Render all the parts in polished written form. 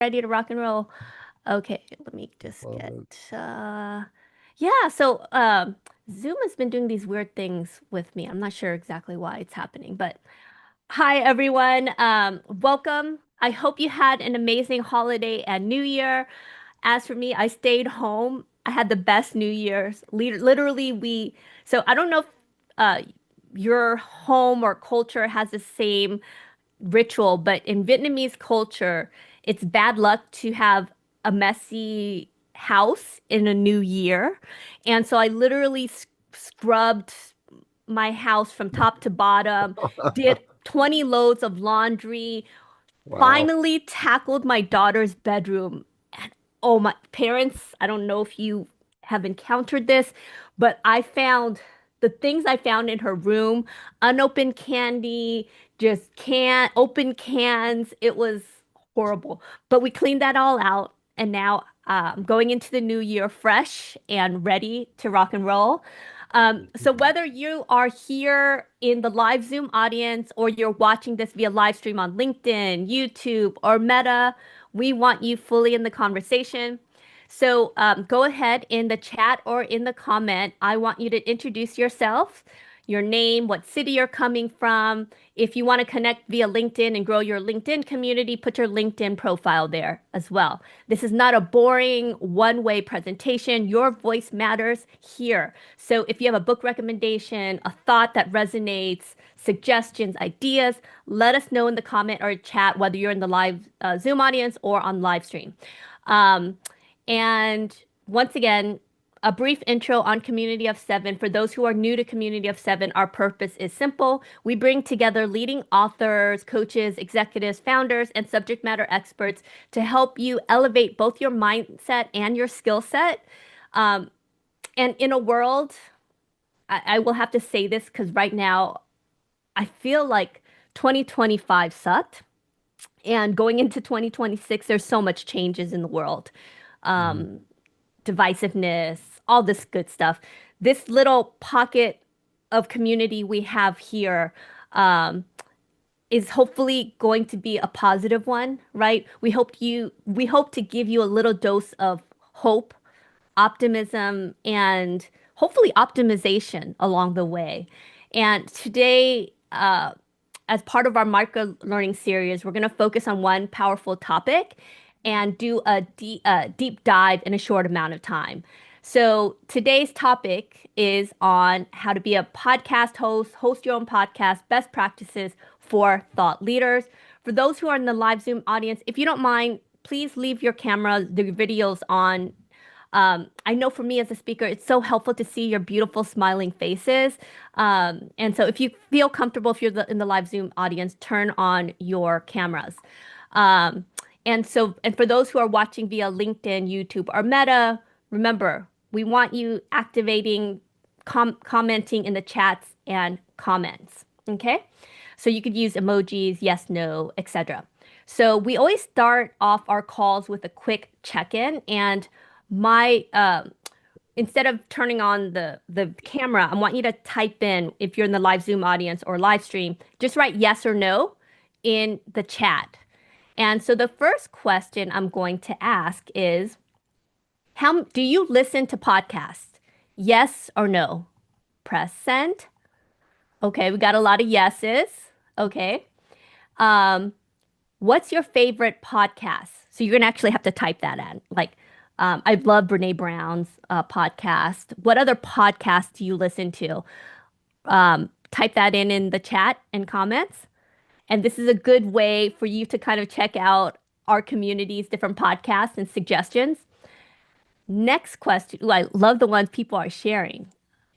Ready to rock and roll. Okay, let me just Love get it. yeah, so Zoom has been doing these weird things with me. I'm not sure exactly why it's happening, but hi everyone. Welcome. I hope you had an amazing holiday and New Year. As for me, I stayed home. I had the best New Year's. Literally, so I don't know if uh your home or culture has the same ritual, but in Vietnamese culture, it's bad luck to have a messy house in a new year. And so I literally scrubbed my house from top to bottom, did 20 loads of laundry, Wow. finally tackled my daughter's bedroom. And oh, my parents, I don't know if you have encountered this, but I found the things I found in her room, unopened candy, just open cans. It was horrible. But we cleaned that all out. And now I'm going into the new year fresh and ready to rock and roll. So whether you are here in the live Zoom audience or you're watching this via live stream on LinkedIn, YouTube, or Meta, we want you fully in the conversation. So go ahead in the chat or in the comment. I want you to introduce yourself, your name, what city you're coming from. If you want to connect via LinkedIn and grow your LinkedIn community, put your LinkedIn profile there as well. This is not a boring one-way presentation. Your voice matters here. So if you have a book recommendation, a thought that resonates, suggestions, ideas, let us know in the comment or chat, whether you're in the live Zoom audience or on live stream. Um, and once again, a brief intro on Community of Seven. For those who are new to Community of Seven, our purpose is simple. We bring together leading authors, coaches, executives, founders, and subject matter experts to help you elevate both your mindset and your skill set. Um, and in a world, I will have to say this because right now, I feel like 2025 sucked. And going into 2026, there's so much changes in the world. Mhm. Um, Divisiveness, all this good stuff. This little pocket of community we have here um, is hopefully going to be a positive one, right? We hope to give you a little dose of hope, optimism, and hopefully optimization along the way. And today, as part of our micro learning series, we're going to focus on one powerful topic and do deep dive in a short amount of time. So today's topic is on how to be a podcast host, host your own podcast, best practices for thought leaders. For those who are in the live Zoom audience, if you don't mind, please leave your camera, the videos on. I know for me as a speaker, it's so helpful to see your beautiful smiling faces. And so if you feel comfortable, if you're in the live Zoom audience, turn on your cameras. Um, and for those who are watching via LinkedIn, YouTube, or Meta, remember, we want you activating, commenting in the chats and comments. Okay? So you could use emojis, yes, no, etc. So we always start off our calls with a quick check-in, and my instead of turning on the camera, I want you to type in, if you're in the live Zoom audience or live stream, just write yes or no in the chat. And so the first question I'm going to ask is, how do you listen to podcasts? Yes or no? Press send. Okay, we got a lot of yeses. Okay. Um, What's your favorite podcast? So you're gonna actually have to type that in. Like, I love Brene Brown's podcast. What other podcasts do you listen to? Type that in the chat and comments. And this is a good way for you to kind of check out our community's different podcasts and suggestions. Next question. Ooh, I love the ones people are sharing.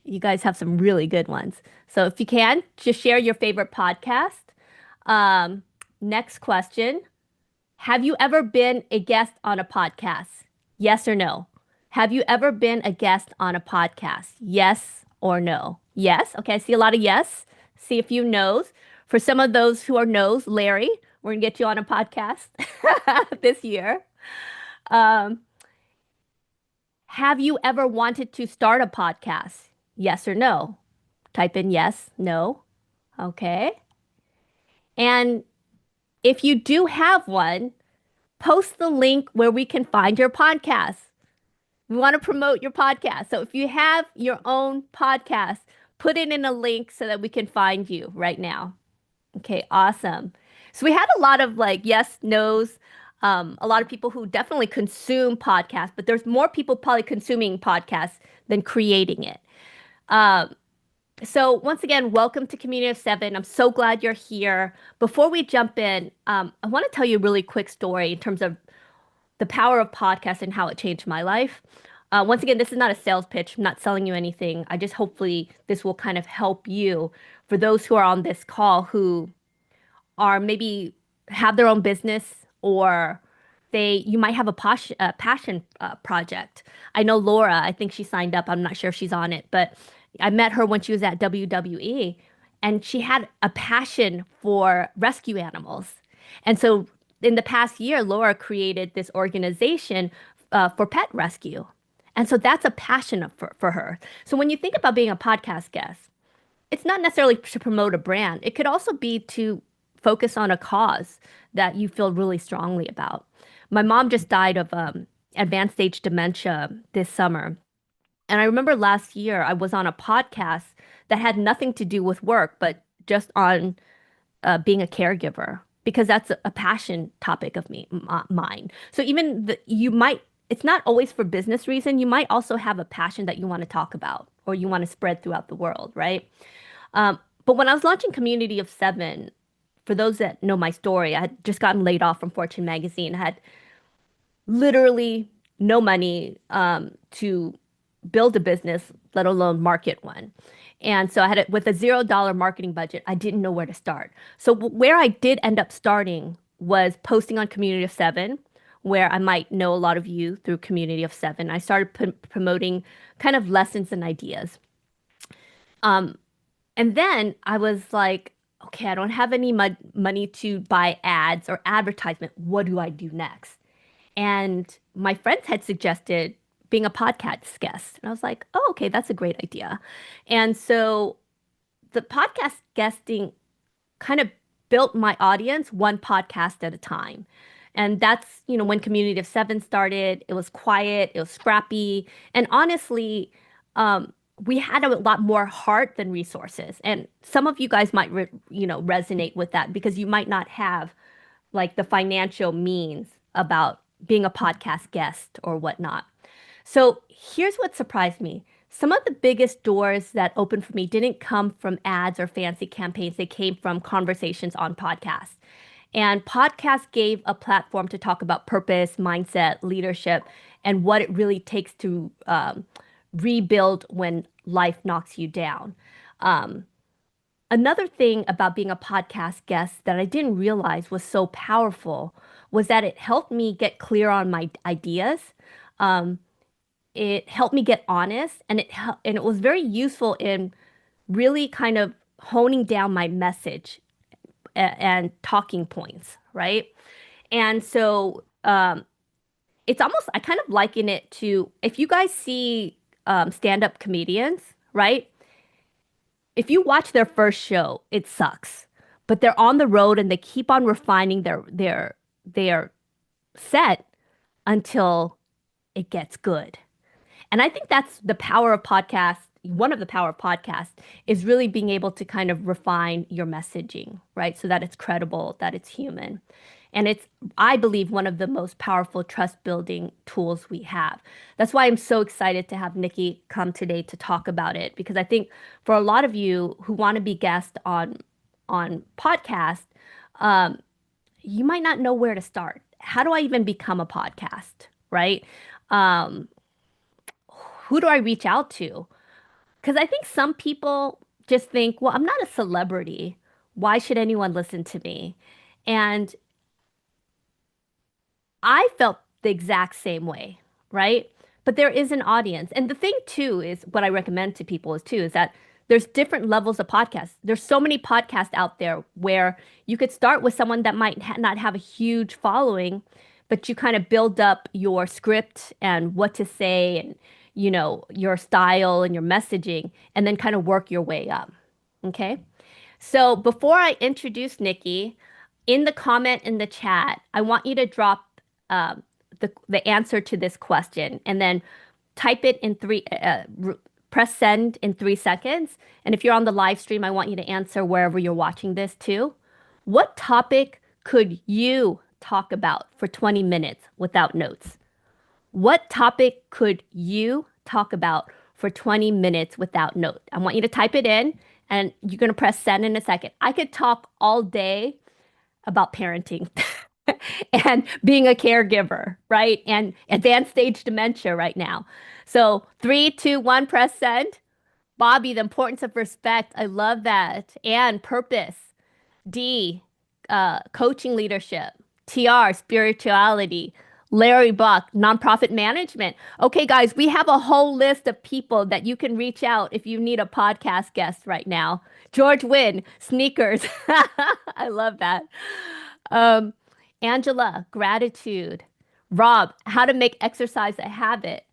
You guys have some really good ones. So if you can, just share your favorite podcast. Um, Next question. Have you ever been a guest on a podcast? Yes or no? Have you ever been a guest on a podcast? Yes or no? Yes. Okay, I see a lot of yes. See a few no's. For some of those who are no's, Larry, we're gonna get you on a podcast this year. Um, have you ever wanted to start a podcast? Yes or no? Type in yes, no. Okay. And if you do have one, post the link where we can find your podcast. We want to promote your podcast. So if you have your own podcast, put it in a link so that we can find you right now. Okay, awesome. So we had a lot of like yes, no's, a lot of people who definitely consume podcasts, but there's more people probably consuming podcasts than creating it. Um, so once again, welcome to Community of Seven. I'm so glad you're here. Before we jump in, I want to tell you a really quick story in terms of the power of podcasts and how it changed my life. Once again, this is not a sales pitch. I'm not selling you anything. I just hopefully this will kind of help you for those who are on this call who are maybe have their own business or you might have passion project. I know Laura, I think she signed up. I'm not sure if she's on it, but I met her when she was at WWE and she had a passion for rescue animals. And so in the past year, Laura created this organization for pet rescue. And so that's a passion for her. So when you think about being a podcast guest, it's not necessarily to promote a brand. It could also be to focus on a cause that you feel really strongly about. My mom just died of advanced stage dementia this summer. And I remember last year I was on a podcast that had nothing to do with work, but just on being a caregiver, because that's a passion topic of mine. So even you might, it's not always for business reason. You might also have a passion that you want to talk about or you want to spread throughout the world, right? But when I was launching Community of Seven, for those that know my story, I had just gotten laid off from Fortune magazine. I had literally no money to build a business, let alone market one. And so I had it with a $0 marketing budget. I didn't know where to start. So where I did end up starting was posting on Community of Seven, where I might know a lot of you through Community of Seven. I started promoting kind of lessons and ideas. Um, and then I was like, okay, I don't have any money to buy ads or advertisement. What do I do next? And my friends had suggested being a podcast guest. And I was like, oh, okay, that's a great idea. And so the podcast guesting kind of built my audience one podcast at a time. And that's, when Community of Seven started, it was quiet, it was scrappy. And honestly, we had a lot more heart than resources. And some of you guys might, resonate with that because you might not have like the financial means about being a podcast guest or whatnot. So here's what surprised me. Some of the biggest doors that opened for me didn't come from ads or fancy campaigns. They came from conversations on podcasts. And podcasts gave a platform to talk about purpose, mindset, leadership, and what it really takes to rebuild when life knocks you down. Um, Another thing about being a podcast guest that I didn't realize was so powerful was that it helped me get clear on my ideas. Um, it helped me get honest, and it was very useful in really kind of honing down my message and talking points, right? And so it's almost I kind of liken it to if you guys see stand-up comedians, right? If you watch their first show, it sucks. But they're on the road and they keep on refining their set until it gets good. And I think that's the power of podcasts. One of the power of podcasts is really being able to kind of refine your messaging, right? So that it's credible, that it's human. And it's, I believe, one of the most powerful trust building tools we have. That's why I'm so excited to have Nicky come today to talk about it, because I think for a lot of you who want to be guests on podcast, um, you might not know where to start. How do I even become a podcast, right? Um, who do I reach out to? Because I think some people just think, well, I'm not a celebrity. Why should anyone listen to me? And I felt the exact same way, right? But there is an audience. And the thing too is what I recommend to people is that there's different levels of podcasts. There's so many podcasts out there where you could start with someone that might not have a huge following, but you kind of build up your script and what to say and your style and your messaging and then kind of work your way up. Okay? So before I introduce Nicky, in the comment in the chat, I want you to drop the answer to this question, and then type it in press send in 3 seconds. And if you're on the live stream, I want you to answer wherever you're watching this too. What topic could you talk about for 20 minutes without notes? What topic could you talk about for 20 minutes without note? I want you to type it in and you're going to press send in a second. I could talk all day about parenting and being a caregiver, right? And advanced stage dementia right now. So 3, 2, 1, press send. Bobby, the importance of respect. I love that. And purpose. D, coaching leadership. TR, spirituality. Larry Buck, nonprofit management. Okay, guys, we have a whole list of people that you can reach out if you need a podcast guest right now. George Wynn, sneakers. I love that. Um, Angela, gratitude. Rob, how to make exercise a habit.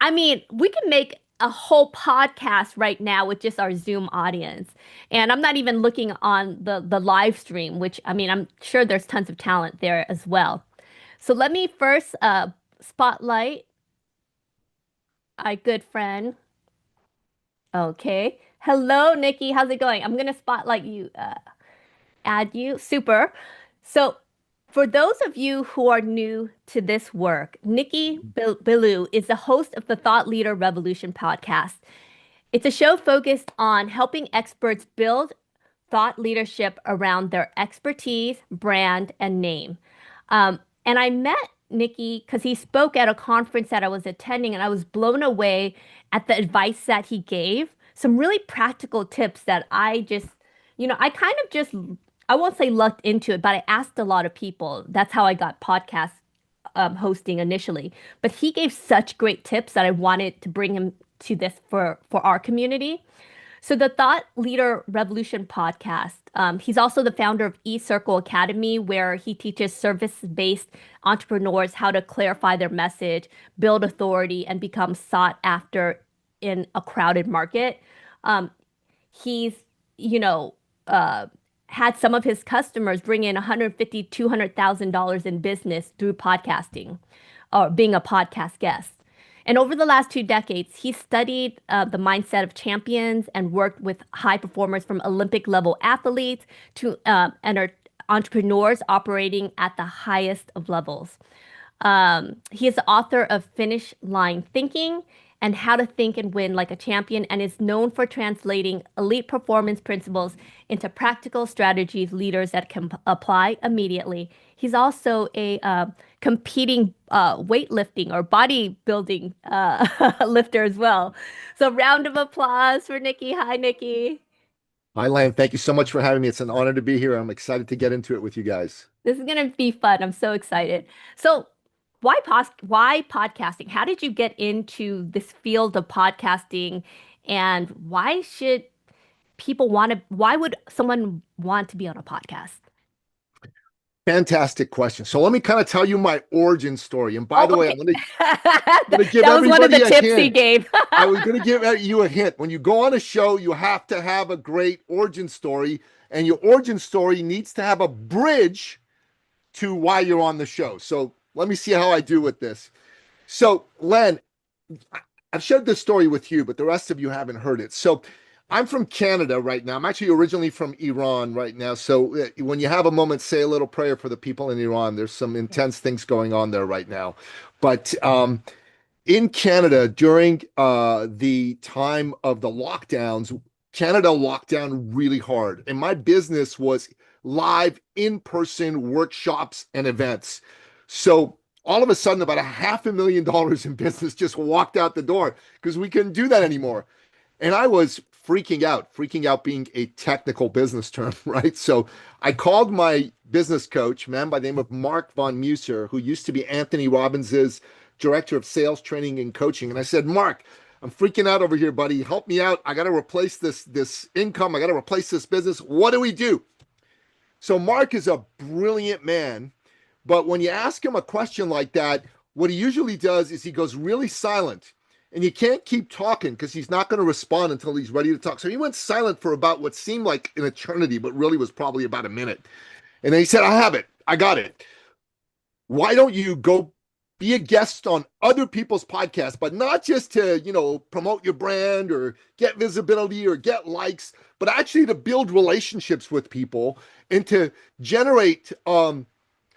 I mean, we can make a whole podcast right now with just our Zoom audience. And I'm not even looking on the live stream, which I mean, I'm sure there's tons of talent there as well. So let me first spotlight our good friend. Okay. Hello, Nikki. How's it going? I'm gonna spotlight you, add you. Super. So for those of you who are new to this work, Nicky Billou is the host of the Thought Leader Revolution podcast. It's a show focused on helping experts build thought leadership around their expertise, brand, and name. And I met Nicky because he spoke at a conference that I was attending, and I was blown away at the advice that he gave. Some really practical tips that I just, I kind of just, I won't say lucked into it, but I asked a lot of people. That's how I got podcast hosting initially. But he gave such great tips that I wanted to bring him to this for our community. So the Thought Leader Revolution podcast, he's also the founder of eCircle Academy, where he teaches service-based entrepreneurs how to clarify their message, build authority, and become sought after in a crowded market. He's, you know, had some of his customers bring in 150, $200,000 in business through podcasting or being a podcast guest. And over the last 2 decades, he studied the mindset of champions and worked with high performers from Olympic level athletes to entrepreneurs operating at the highest of levels. He is the author of Finish Line Thinking and How to Think and Win Like a Champion, and is known for translating elite performance principles into practical strategies leaders that can apply immediately. He's also a competing weightlifting or bodybuilding lifter as well. So, round of applause for Nikki. Hi, Nikki. Hi, Lan. Thank you so much for having me. It's an honor to be here. I'm excited to get into it with you guys. This is gonna be fun. I'm so excited. So, why podcasting? How did you get into this field of podcasting, and why should people want to? Why would someone want to be on a podcast? Fantastic question. So let me kind of tell you my origin story. And by Oh, the way, okay. I'm going to give That was one of the everybody a tips he hint. gave. I was going to give you a hint. When you go on a show, you have to have a great origin story, and your origin story needs to have a bridge to why you're on the show. So let me see how I do with this. So, Len, I've shared this story with you, but the rest of you haven't heard it. So I'm from Canada right now. I'm actually originally from Iran right now. So when you have a moment, say a little prayer for the people in Iran. There's some intense things going on there right now. But in Canada, during the time of the lockdowns, Canada locked down really hard. And my business was live in-person workshops and events. So all of a sudden, about $500,000 in business just walked out the door because we couldn't do that anymore. And I was freaking out being a technical business term, right? So I called my business coach, a man by the name of Mark Von Muser, who used to be Anthony Robbins's director of sales training and coaching. And I said, Mark, I'm freaking out over here, buddy. Help me out. I got to replace this income. I got to replace this business. What do we do? So Mark is a brilliant man, but when you ask him a question like that, what he usually does is he goes really silent. And you can't keep talking because he's not going to respond until he's ready to talk. So he went silent for about what seemed like an eternity, but really was probably about a minute. And then he said, I have it. I got it. why don't you go be a guest on other people's podcasts, but not just to, promote your brand or get visibility or get likes, but actually to build relationships with people and to generate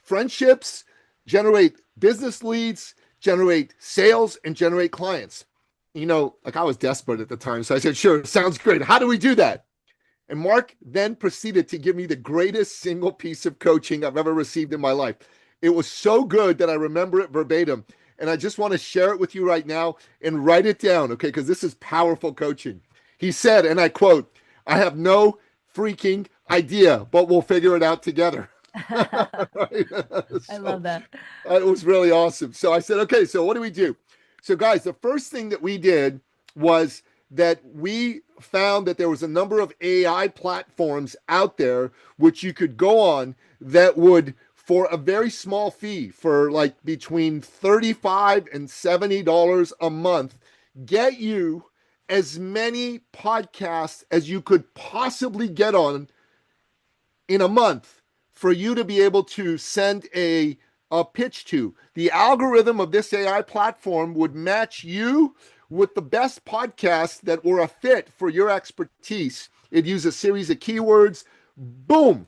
friendships, generate business leads, generate sales, and generate clients. Like I was desperate at the time. So I said, sure, sounds great. How do we do that? And Mark then proceeded to give me the greatest single piece of coaching I've ever received in my life. It was so good that I remember it verbatim. And I just want to share it with you right now and write it down, okay? Because this is powerful coaching. He said, and I quote, I have no freaking idea, but we'll figure it out together. Right? I So love that. it was really awesome. So I said, okay, so what do we do? So, guys, the first thing that we did was that we found that there was a number of AI platforms out there which you could go on that would, for a very small fee, for like between $35 and $70 a month, get you as many podcasts as you could possibly get on in a month for you to be able to send a pitch to. The algorithm of this AI platform would match you with the best podcasts that were a fit for your expertise. It'd use a series of keywords. Boom.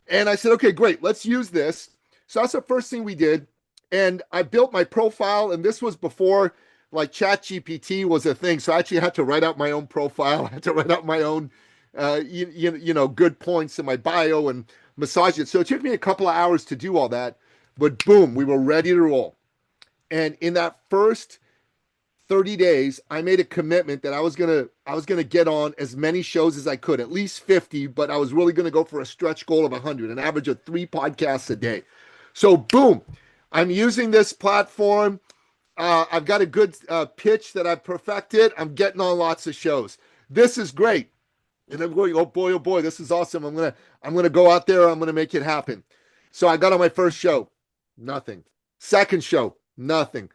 And I said, okay, great, let's use this. So that's the first thing we did. And I built my profile, and this was before like ChatGPT was a thing. So I actually had to write out my own profile. I had to write out my own, good points in my bio and massage it. So it took me a couple of hours to do all that. But boom, we were ready to roll. And in that first 30 days, I made a commitment that I was gonna get on as many shows as I could, at least 50, but I was really gonna go for a stretch goal of 100, an average of 3 podcasts a day. So boom, I'm using this platform. I've got a good pitch that I've perfected. I'm getting on lots of shows. This is great. And I'm going, oh boy, this is awesome. I'm gonna go out there. I'm gonna make it happen. So I got on my first show, nothing. Second show, nothing.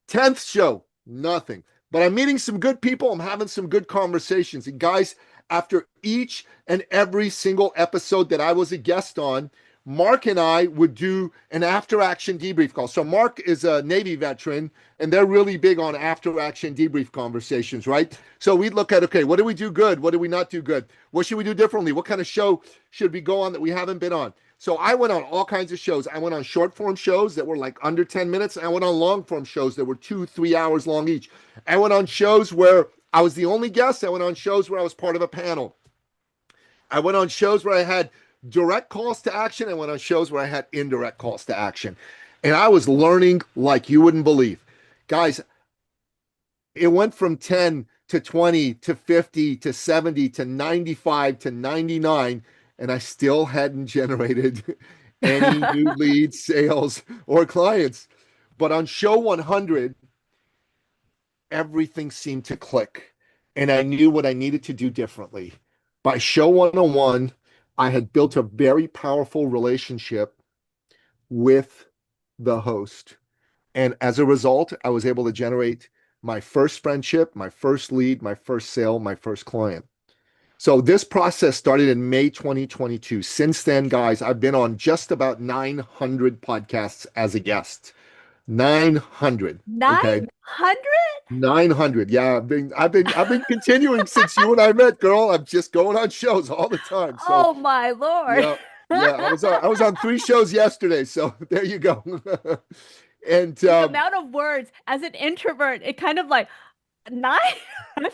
10th show, nothing. But I'm meeting some good people. I'm having some good conversations. And guys, after each and every single episode that I was a guest on, Mark and I would do an after action debrief call. So Mark is a Navy veteran, and they're really big on after action debrief conversations, right? So we'd look at, okay, what do we do good? What do we not do good? What should we do differently? What kind of show should we go on that we haven't been on? So I went on all kinds of shows. I went on short form shows that were like under 10 minutes. I went on long form shows that were 2-3 hours long each. I went on shows where I was the only guest. I went on shows where I was part of a panel. I went on shows where I had direct calls to action. I went on shows where I had indirect calls to action. And I was learning like you wouldn't believe. Guys, it went from 10 to 20 to 50 to 70 to 95 to 99, and I still hadn't generated any new leads, sales, or clients. But on show 100, everything seemed to click, and I knew what I needed to do differently. By show 101, I had built a very powerful relationship with the host. And as a result, I was able to generate my first friendship, my first lead, my first sale, my first client. So this process started in May 2022. Since then, guys, I've been on just about 900 podcasts as a guest. 900. Okay. 900? 900. Yeah, I've been continuing since you and I met, girl. I'm just going on shows all the time. So Oh my Lord. yeah, yeah. I was on 3 shows yesterday. So there you go. And The amount of words as an introvert, it kind of like nine. I know,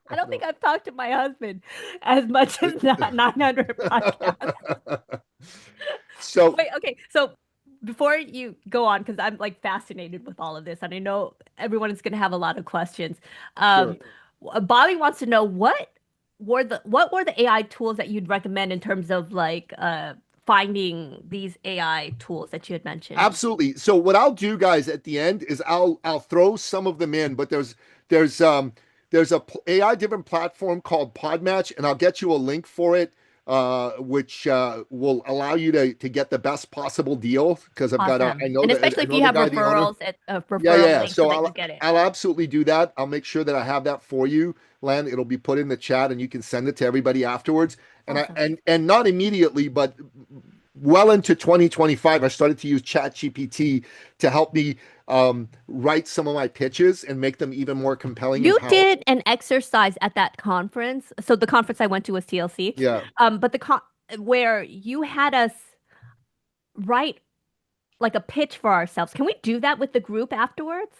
I I don't know. think I've talked to my husband as much as not 900 podcasts. So Wait, okay. So before you go on, because I'm like fascinated with all of this, and I know everyone is going to have a lot of questions. sure. Um, Bobby wants to know what were the AI tools that you'd recommend in terms of like finding these AI tools that you had mentioned? Absolutely. So what I'll do, guys, at the end is I'll throw some of them in, but there's a AI driven platform called Podmatch, and I'll get you a link for it, which will allow you to get the best possible deal because Awesome. I know And that especially I if know you the have guy, the owner. referrals at Yeah, referral yeah. links so So that you I'll get it. I'll absolutely do that. I'll make sure that I have that for you, Lan. It'll be put in the chat, and you can send it to everybody afterwards. And I Awesome. and not immediately, but well into 2025, I started to use ChatGPT to help me write some of my pitches and make them even more compelling and You did powerful. an exercise at that conference. So the conference I went to was TLC. Yeah. But where you had us write like a pitch for ourselves. Can we do that with the group afterwards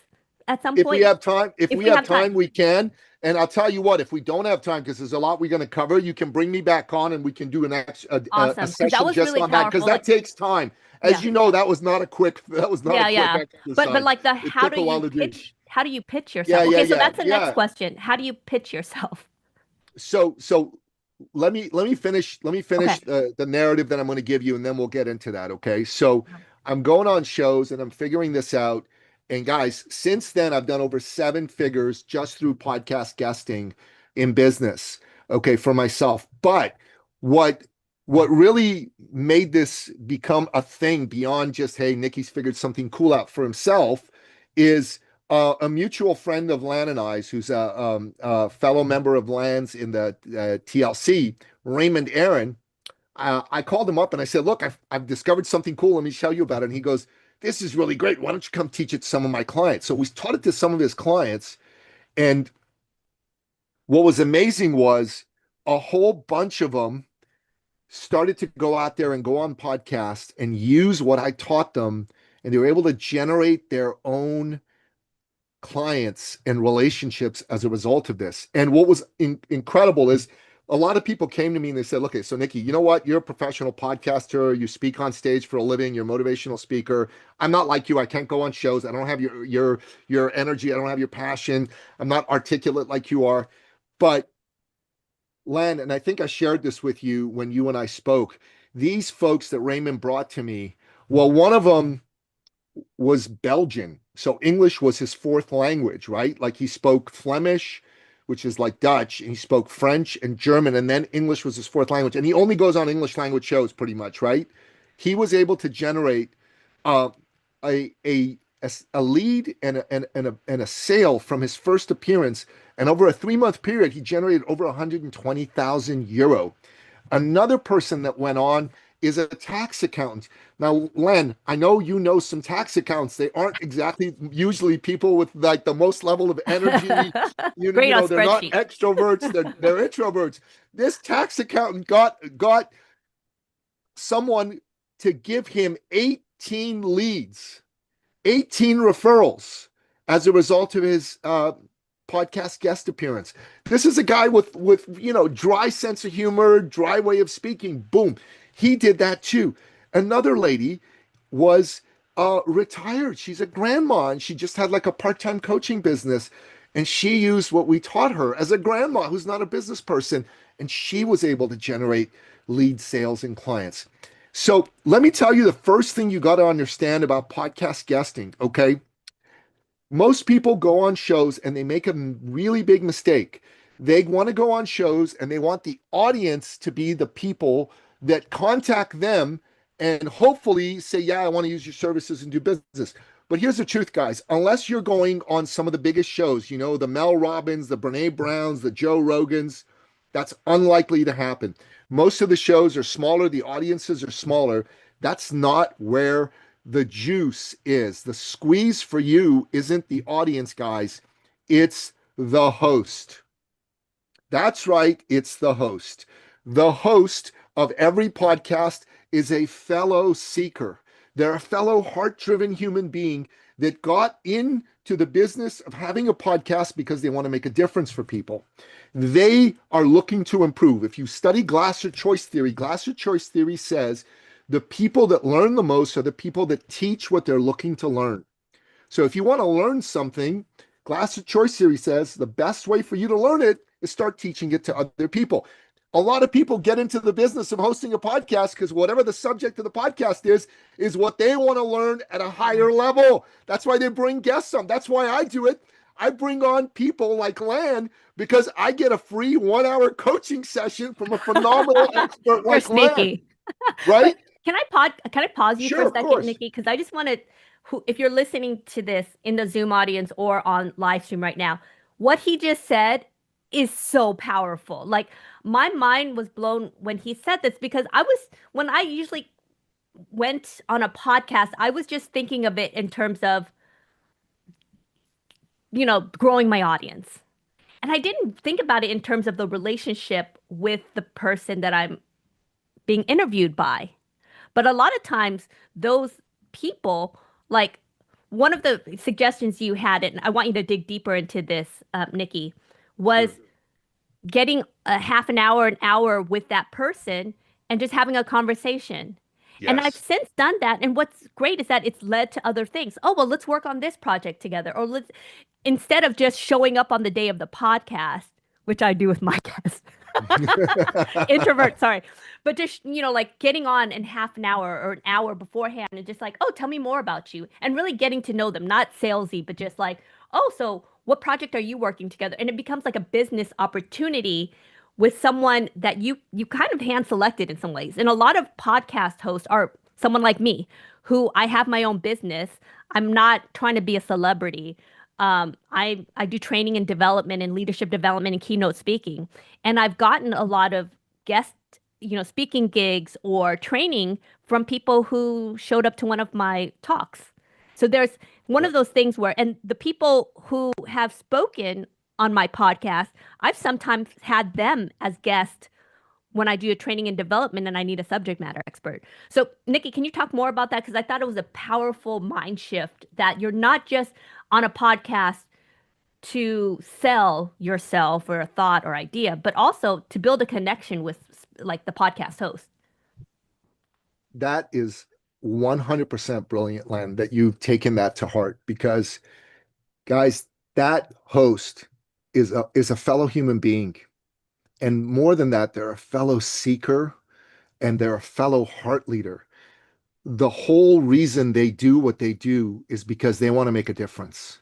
at some If we point? have time, if If we we have have time. time, we can. And I'll tell you what, if we don't have time, because there's a lot we're going to cover, you can bring me back on and we can do a Awesome. Because that session was just really on that, because powerful. that Like, takes time. As yeah. you know, that was not a Yeah, quick yeah. But exercise. like the It took a while to do. how do you pitch Yeah, yourself? yeah, Okay, so yeah, that's the next yeah. question. How do you pitch yourself? So let me finish Okay. the narrative that I'm going to give you, and then we'll get into that. Okay. So I'm going on shows and I'm figuring this out. And guys, since then I've done over 7 figures just through podcast guesting in business. Okay, for myself. But what what really made this become a thing beyond just, hey, Nicky's figured something cool out for himself is a mutual friend of Lan and I's, who's a fellow member of Lan's in the TLC, Raymond Aaron. I called him up and I said, "Look, I've discovered something cool. Let me tell you about it." And he goes, "This is really great. Why don't you come teach it to some of my clients?" So we taught it to some of his clients. And what was amazing was a whole bunch of them started to go out there and go on podcasts and use what I taught them. And they were able to generate their own clients and relationships as a result of this. And what was incredible is a lot of people came to me and they said, "Okay, so Nicky, you know what? You're a professional podcaster. You speak on stage for a living. You're a motivational speaker. I'm not like you. I can't go on shows. I don't have your energy. I don't have your passion. I'm not articulate like you are." But Len, and I think I shared this with you when you and I spoke, these folks that Raymond brought to me, well, one of them was Belgian. So English was his fourth language, right? Like he spoke Flemish, which is like Dutch, and he spoke French and German, and then English was his fourth language. And he only goes on English language shows pretty much, right? He was able to generate uh, a, a, a lead and a sale from his first appearance. And over a 3 month period, he generated over 120,000 euro. Another person that went on is a tax accountant. Now, Len, I know you know some tax accountants. They aren't exactly usually people with like the most level of energy. Great on They're not spreadsheets. extroverts, they're introverts. This tax accountant got someone to give him 18 leads, 18 referrals as a result of his podcast guest appearance. This is a guy with dry sense of humor, dry way of speaking. Boom, he did that too. Another lady was retired. She's a grandma and she just had like a part-time coaching business. And she used what we taught her as a grandma who's not a business person. And she was able to generate lead sales and clients. So let me tell you the first thing you got to understand about podcast guesting, okay? Most people go on shows and they make a really big mistake. They want to go on shows and they want the audience to be the people that contact them and hopefully say, "Yeah, I want to use your services and do business." But here's the truth, guys. Unless you're going on some of the biggest shows, the Mel Robbins, the Brene Browns, the Joe Rogans, that's unlikely to happen. Most of the shows are smaller, the audiences are smaller. That's not where the juice is. The squeeze for you isn't the audience, guys. It's the host. That's right. It's the host. The host of every podcast is a fellow seeker. They're a fellow heart driven human being that got into the business of having a podcast because they want to make a difference for people. They are looking to improve. If you study Glasser choice theory says the people that learn the most are the people that teach what they're looking to learn. So if you want to learn something, Glasser choice theory says the best way for you to learn it is start teaching it to other people. A lot of people get into the business of hosting a podcast because whatever the subject of the podcast is what they want to learn at a higher level. That's why they bring guests on. That's why I do it. I bring on people like Lan because I get a free 1 hour coaching session from a phenomenal expert You're like Lan, sneaky. right? But can I pause you for Sure, a of second, course. Nikki? Because I just wanted who if you're listening to this in the Zoom audience or on live stream right now, what he just said is so powerful. Like my mind was blown when he said this because when I usually went on a podcast, I was just thinking of it in terms of, growing my audience. And I didn't think about it in terms of the relationship with the person that I'm being interviewed by. But a lot of times, those people, like one of the suggestions you had, and I want you to dig deeper into this, Nikki, was Sure. getting a half an hour with that person and just having a conversation. And I've Yes. since done that. And what's great is that it's led to other things. Oh, well, let's work on this project together. Or let's, instead of just showing up on the day of the podcast, which I do with my guests, introvert, sorry. But just, like getting on in half an hour or an hour beforehand and just like, oh, tell me more about you. And really getting to know them, not salesy, but just like, oh, so what project are you working together? And it becomes like a business opportunity with someone that you kind of hand selected in some ways. And a lot of podcast hosts are someone like me, who I have my own business. I'm not trying to be a celebrity. I do training and development and leadership development and keynote speaking. And I've gotten a lot of guest, speaking gigs or training from people who showed up to one of my talks. So there's one of those things where, and the people who have spoken on my podcast, I've sometimes had them as guests when I do a training and development and I need a subject matter expert. So, Nikki, can you talk more about that? Because I thought it was a powerful mind shift that you're not just on a podcast to sell yourself or a thought or idea, but also to build a connection with like the podcast host. That is 100% brilliant, Len, that you've taken that to heart because, guys, that host is a fellow human being. And more than that, they're a fellow seeker and they're a fellow heart leader. The whole reason they do what they do is because they want to make a difference.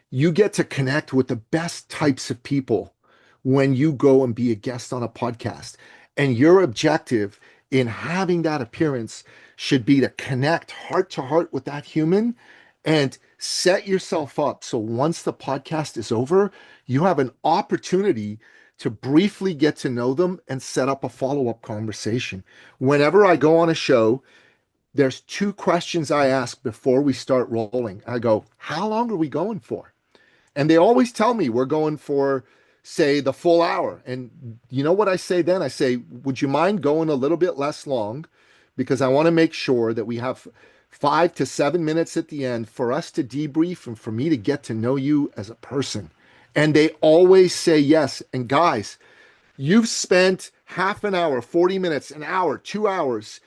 You get to connect with the best types of people when you go and be a guest on a podcast. And your objective in having that appearance should be to connect heart to heart with that human and set yourself up. So once the podcast is over, you have an opportunity to briefly get to know them and set up a follow-up conversation. Whenever I go on a show, there's two questions I ask before we start rolling. I go, how long are we going for? And they always tell me we're going for, say, the full hour. And you know what I say then? I say, would you mind going a little bit less long? Because I want to make sure that we have 5 to 7 minutes at the end for us to debrief and for me to get to know you as a person. And they always say yes. And guys, you've spent half an hour, 40 minutes, an hour, 2 hours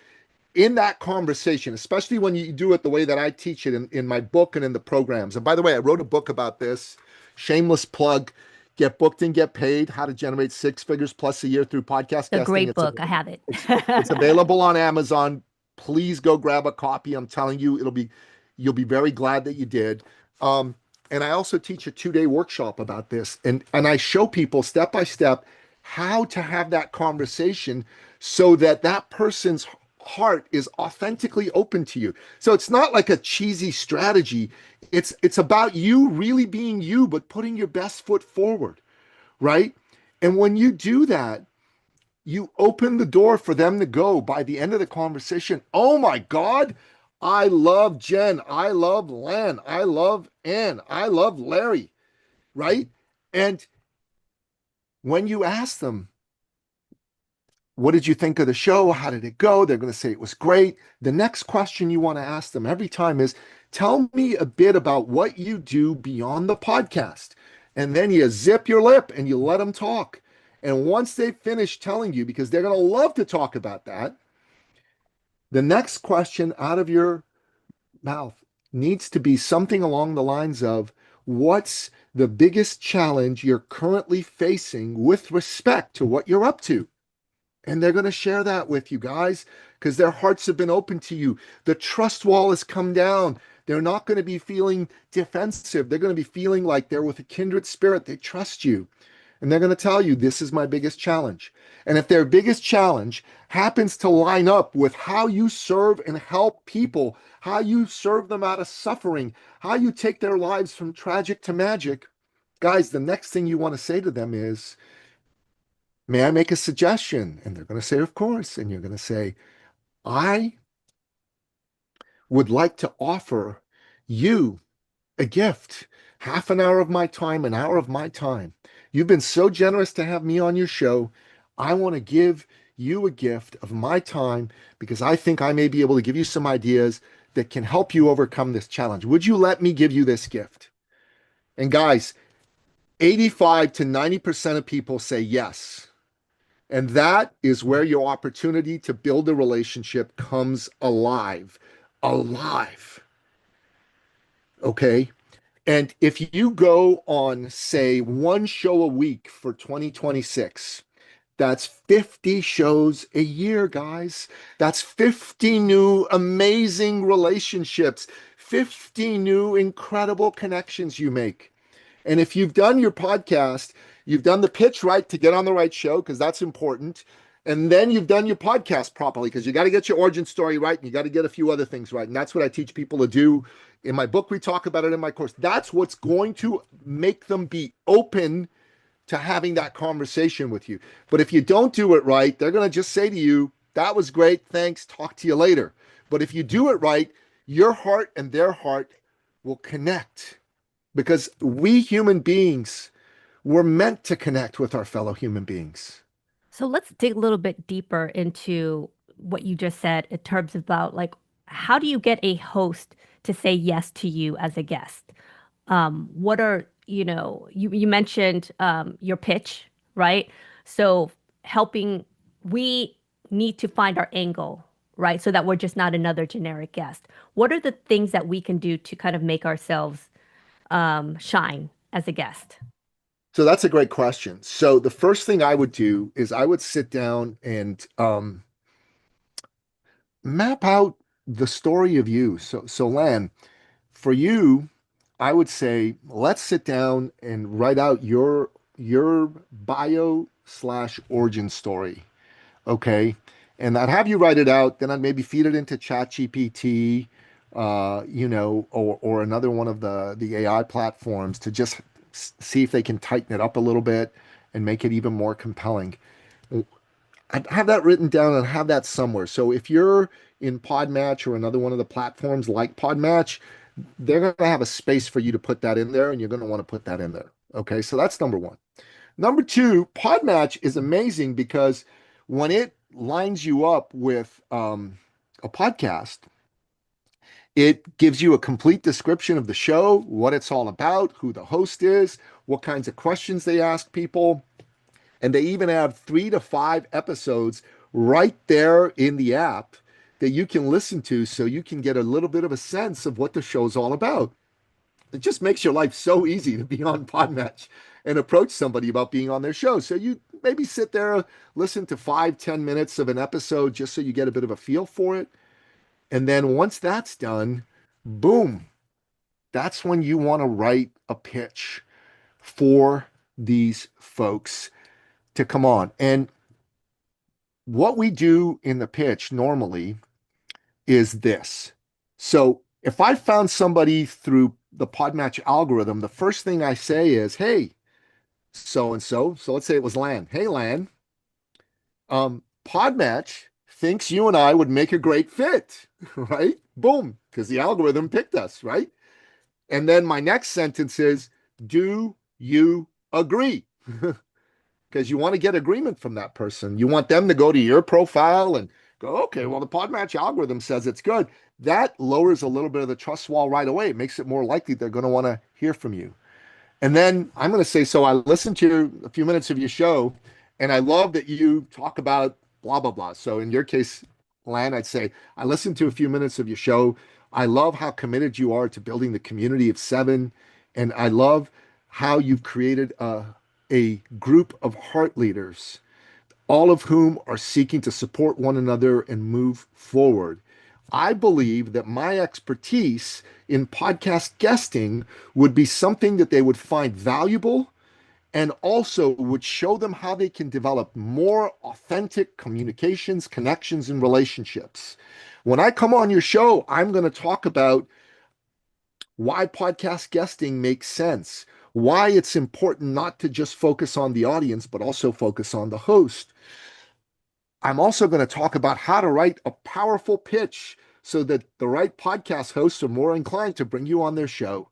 in that conversation, especially when you do it the way that I teach it in my book and in the programs. And by the way, I wrote a book about this. Shameless plug. Get booked and get paid. How to generate 6 figures plus a year through podcast A guesting. great book. I have it. It's available on Amazon. Please go grab a copy. I'm telling you, you'll be very glad that you did. Um, and I also teach a 2-day workshop about this, and I show people step by step how to have that conversation so that that person's heart is authentically open to you. So it's not like a cheesy strategy. It's about you really being you, but putting your best foot forward, right? And when you do that, you open the door for them to go by the end of the conversation. Oh my God, I love Jen. I love Lan. I love Ann. I love Larry, right? And when you ask them, what did you think of the show? How did it go? They're going to say it was great. The next question you want to ask them every time is, tell me a bit about what you do beyond the podcast. And then you zip your lip and you let them talk. And once they finish telling you, because they're going to love to talk about that, the next question out of your mouth needs to be something along the lines of, what's the biggest challenge you're currently facing with respect to what you're up to? And they're going to share that with you guys because their hearts have been open to you. The trust wall has come down. They're not going to be feeling defensive. They're going to be feeling like they're with a kindred spirit. They trust you. And they're going to tell you, this is my biggest challenge. And if their biggest challenge happens to line up with how you serve and help people, how you serve them out of suffering, how you take their lives from tragic to magic, guys, the next thing you want to say to them is, may I make a suggestion? And they're going to say, of course. And you're going to say, I would like to offer you a gift, half an hour of my time, an hour of my time. You've been so generous to have me on your show. I want to give you a gift of my time because I think I may be able to give you some ideas that can help you overcome this challenge. Would you let me give you this gift? And guys, 85 to 90% of people say yes. And that is where your opportunity to build a relationship comes alive. Alive. Okay. And if you go on, say, one show a week for 2026, that's 50 shows a year, guys. That's 50 new amazing relationships, 50 new incredible connections you make. And if you've done your podcast, you've done the pitch right to get on the right show, because that's important. And then you've done your podcast properly, because you got to get your origin story right and you got to get a few other things right. And that's what I teach people to do. In my book, we talk about it in my course. That's what's going to make them be open to having that conversation with you. But if you don't do it right, they're going to just say to you, that was great. Thanks. Talk to you later. But if you do it right, your heart and their heart will connect, because we human beings were meant to connect with our fellow human beings. So let's dig a little bit deeper into what you just said in terms about like how do you get a host to say yes to you as a guest? What are, you mentioned your pitch, right? So helping, we need to find our angle, right? So that we're just not another generic guest. What are the things that we can do to kind of make ourselves shine as a guest? So that's a great question. So the first thing I would do is I would sit down and map out the story of you. So Lan, for you, I would say let's sit down and write out your bio slash origin story. Okay. And I'd have you write it out. Then I'd maybe feed it into ChatGPT, or another one of the AI platforms to just see if they can tighten it up a little bit and make it even more compelling. I'd have that written down and have that somewhere. So if you're in Podmatch or another one of the platforms like Podmatch, they're going to have a space for you to put that in there, and you're going to want to put that in there. Okay. So that's number one. Number two, Podmatch is amazing because when it lines you up with a podcast, it gives you a complete description of the show, what it's all about, who the host is, what kinds of questions they ask people. And they even have 3 to 5 episodes right there in the app that you can listen to so you can get a little bit of a sense of what the show's all about. It just makes your life so easy to be on Podmatch and approach somebody about being on their show. So you maybe sit there, listen to 5, 10 minutes of an episode just so you get a bit of a feel for it. And then once that's done, boom, that's when you want to write a pitch for these folks to come on. And what we do in the pitch normally is this. So if I found somebody through the Podmatch algorithm, the first thing I say is, hey, so and so. So let's say it was Lan. Hey, Lan, Podmatch thinks you and I would make a great fit, right? Boom, because the algorithm picked us, right? And then my next sentence is, do you agree? Because you want to get agreement from that person. You want them to go to your profile and go, okay, well, the Podmatch algorithm says it's good. That lowers a little bit of the trust wall right away. It makes it more likely they're going to want to hear from you. And then I'm going to say, so I listened to a few minutes of your show, and I love that you talk about blah, blah, blah. So in your case, Lan, I'd say, I listened to a few minutes of your show. I love how committed you are to building the community of 7. And I love how you've created a group of heart leaders, all of whom are seeking to support one another and move forward. I believe that my expertise in podcast guesting would be something that they would find valuable and also would show them how they can develop more authentic communications, connections, and relationships. When I come on your show, I'm going to talk about why podcast guesting makes sense, why it's important not to just focus on the audience, but also focus on the host. I'm also going to talk about how to write a powerful pitch so that the right podcast hosts are more inclined to bring you on their show,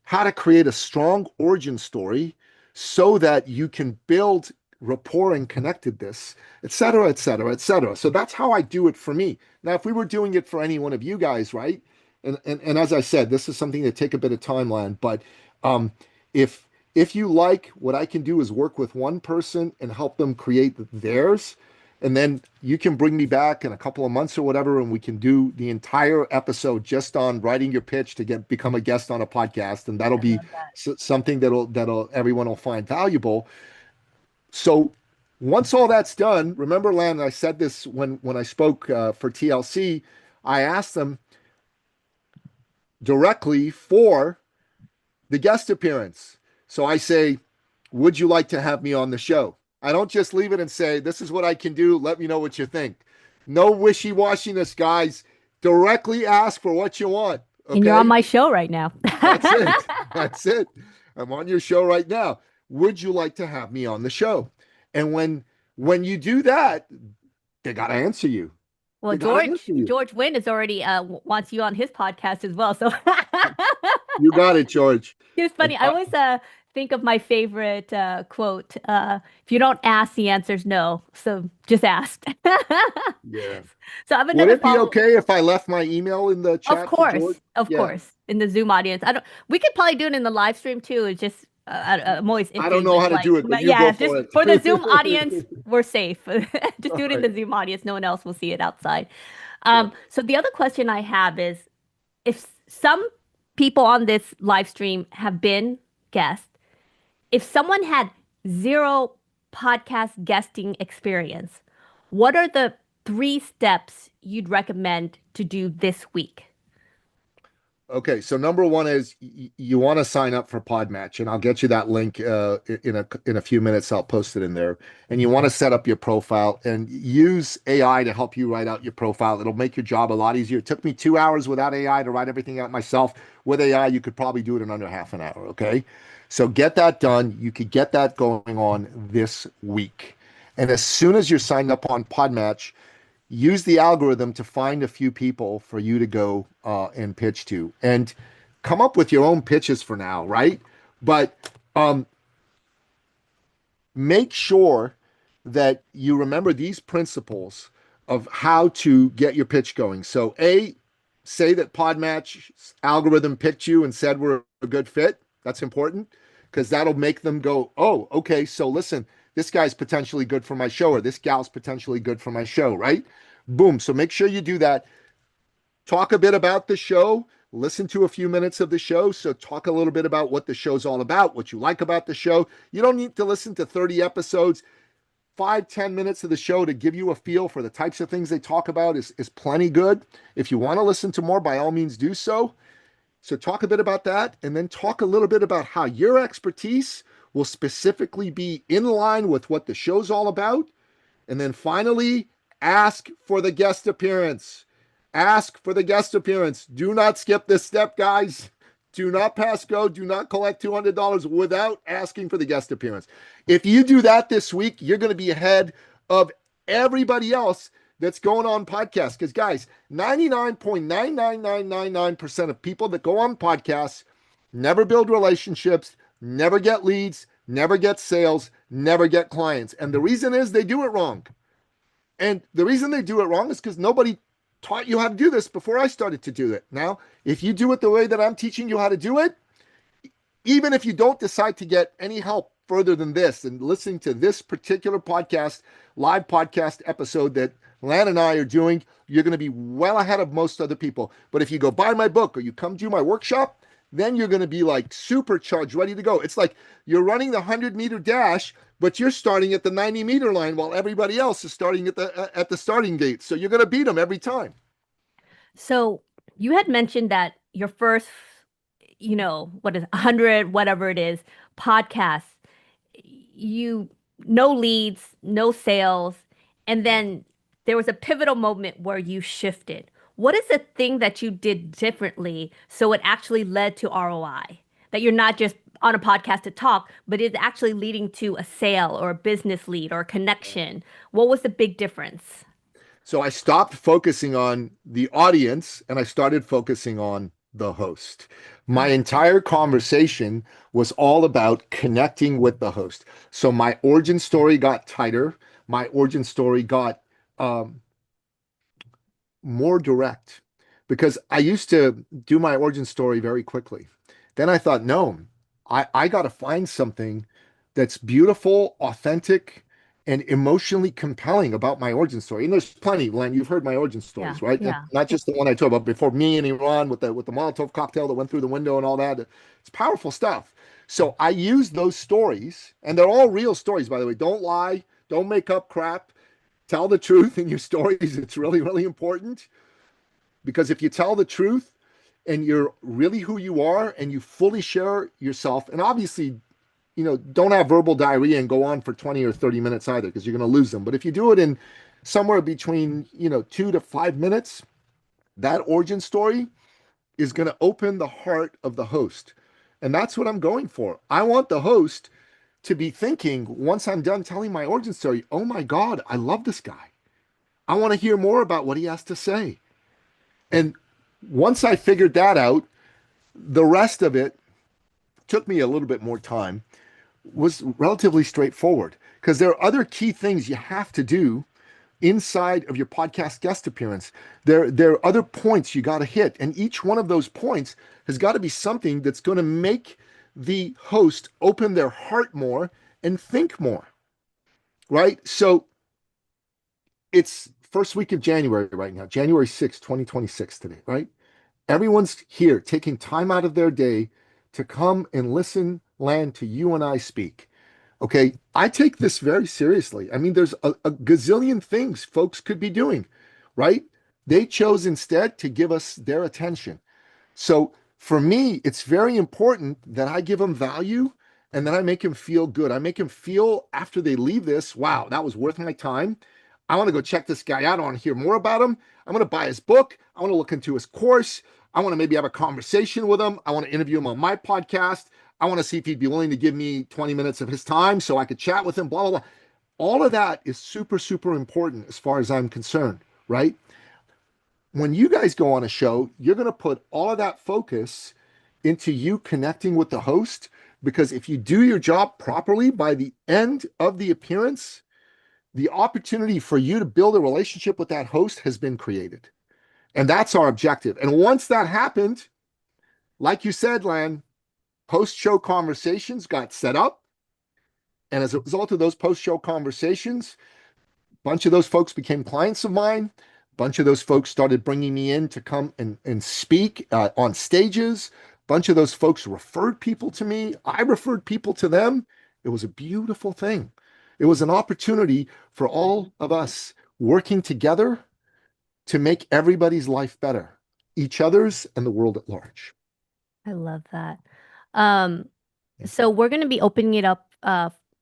how to create a strong origin story so that you can build rapport and connectedness, et cetera, et cetera, et cetera. So that's how I do it for me. Now, if we were doing it for any one of you guys, right? And as I said, this is something that take a bit of timeline, but um, if if you like, what I can do is work with one person and help them create theirs. And then you can bring me back in a couple of months or whatever, and we can do the entire episode just on writing your pitch to get become a guest on a podcast, and that'll I be love that. something that'll everyone will find valuable. So once all that's done, remember, Lan, I said this when I spoke for TLC. I asked them directly for the guest appearance. So I say, would you like to have me on the show? I don't just leave it and say, this is what I can do. Let me know what you think. No wishy-washiness, guys. Directly ask for what you want. And you're on Okay? my show right now. That's it. That's it. I'm on your show right now. Would you like to have me on the show? And when you do that, they gotta answer you. Well, They gotta answer you. George Wynn is already wants you on his podcast as well. So You got it, George. it's And funny. I always think of my favorite quote. If you don't ask, the answer's no. So just ask. yeah. So I have Would another it be follow. okay if I left my email in the chat for George? Of Yeah. course, in the Zoom audience. I don't. We could probably do it in the live stream too. It's just I'm always I don't iffy know with how to like, do it, but you go yeah, for just it. for the Zoom audience, we're safe. Just All do it in right. the Zoom audience. No one else will see it outside. Yeah. So the other question I have is, if some people on this live stream have been guests, if someone had zero podcast guesting experience, what are the 3 steps you'd recommend to do this week? Okay, so number one is you want to sign up for Podmatch, and I'll get you that link in a few minutes. I'll post it in there, and you want to set up your profile and use AI to help you write out your profile. It'll make your job a lot easier. It took me 2 hours without AI to write everything out myself. With AI, you could probably do it in under half an hour. Okay, so get that done. You could get that going on this week, and as soon as you're signed up on Podmatch, use the algorithm to find a few people for you to go and pitch to and come up with your own pitches for now, right? But um, make sure that you remember these principles of how to get your pitch going. So, A, say that Podmatch algorithm picked you and said we're a good fit. That's important because that'll make them go, oh, okay, so listen, this guy's potentially good for my show, or this gal's potentially good for my show, right? Boom. So make sure you do that. Talk a bit about the show. Listen to a few minutes of the show. So talk a little bit about what the show's all about, what you like about the show. You don't need to listen to 30 episodes. 5, 10 minutes of the show to give you a feel for the types of things they talk about is plenty good. If you want to listen to more, by all means do so. So talk a bit about that, and then talk a little bit about how your expertise will specifically be in line with what the show's all about. And then finally, ask for the guest appearance. Ask for the guest appearance. Do not skip this step, guys. Do not pass go. Do not collect $200 without asking for the guest appearance. If you do that this week, you're going to be ahead of everybody else that's going on podcasts. Because, guys, 99.99999% of people that go on podcasts never build relationships, never get leads, never get sales, never get clients. And the reason is they do it wrong. And the reason they do it wrong is because nobody taught you how to do this before I started to do it. Now, if you do it the way that I'm teaching you how to do it, even if you don't decide to get any help further than this and listening to this particular podcast, live podcast episode that Lan and I are doing, you're going to be well ahead of most other people. But if you go buy my book or you come do my workshop, then you're going to be like supercharged, ready to go. It's like you're running the 100-meter dash, but you're starting at the 90-meter line while everybody else is starting at the starting gate. So you're going to beat them every time. So you had mentioned that your first, what is 100, whatever it is, podcasts, you no leads, no sales, and Yeah. then there was a pivotal moment where you shifted. What is the thing that you did differently so it actually led to ROI? That you're not just on a podcast to talk, but is actually leading to a sale or a business lead or a connection. What was the big difference? So I stopped focusing on the audience and I started focusing on the host. My entire conversation was all about connecting with the host. So my origin story got tighter. My origin story got um, more direct because I used to do my origin story very quickly. Then I thought, no, I got to find something that's beautiful, authentic, and emotionally compelling about my origin story. And there's plenty, Len. You've heard my origin Yeah, stories, right? And yeah, not just the one I told about before me in Iran with the Molotov cocktail that went through the window and all that. It's powerful stuff. So I use those stories, and they're all real stories, by the way. Don't lie, don't make up crap. Tell the truth in your stories. It's really, really important because if you tell the truth and you're really who you are and you fully share yourself, and obviously, don't have verbal diarrhea and go on for 20 or 30 minutes either because you're going to lose them. But if you do it in somewhere between, 2 to 5 minutes, that origin story is going to open the heart of the host. And that's what I'm going for. I want the host to be thinking, once I'm done telling my origin story, oh my God, I love this guy. I want to hear more about what he has to say. And once I figured that out, the rest of it took me a little bit more time, was relatively straightforward because there are other key things you have to do inside of your podcast guest appearance. There are other points you got to hit, and each one of those points has got to be something that's going to make the host open their heart more and think more, right? So it's first week of January right now, January 6th, 2026 today, right? Everyone's here taking time out of their day to come and listen, Lan, to you and I speak. Okay. I take this very seriously. I mean, there's a gazillion things folks could be doing, right? They chose instead to give us their attention. So for me, it's very important that I give them value and then I make them feel good. I make them feel after they leave this, wow, that was worth my time. I want to go check this guy out. I want to hear more about him. I want to buy his book. I want to look into his course. I want to maybe have a conversation with him. I want to interview him on my podcast. I want to see if he'd be willing to give me 20 minutes of his time so I could chat with him, blah, blah, blah. All of that is super, super important as far as I'm concerned, right? When you guys go on a show, you're going to put all of that focus into you connecting with the host because if you do your job properly by the end of the appearance, the opportunity for you to build a relationship with that host has been created. And that's our objective. And once that happened, like you said, Lan, post show conversations got set up. And as a result of those post show conversations, a bunch of those folks became clients of mine. A bunch of those folks started bringing me in to come and speak on stages. A bunch of those folks referred people to me. I referred people to them. It was a beautiful thing. It was an opportunity for all of us working together to make everybody's life better, each other's and the world at large. I love that. Um, so we're going to be opening it up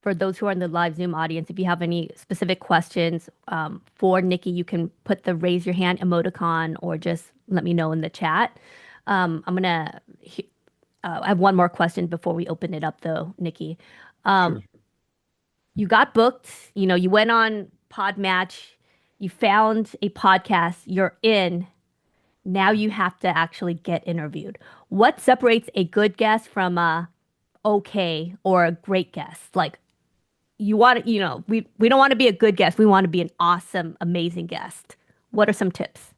for those who are in the live Zoom audience. If you have any specific questions for Nikki, you can put the raise your hand emoticon or just let me know in the chat. I'm gonna. I have one more question before we open it up, though, Nikki. Um, Sure. you got booked. You went on Podmatch. You found a podcast. You're in. Now you have to actually get interviewed. What separates a good guest from a okay or a great guest? Like you want to, we don't want to be a good guest. We want to be an awesome, amazing guest. What are some tips?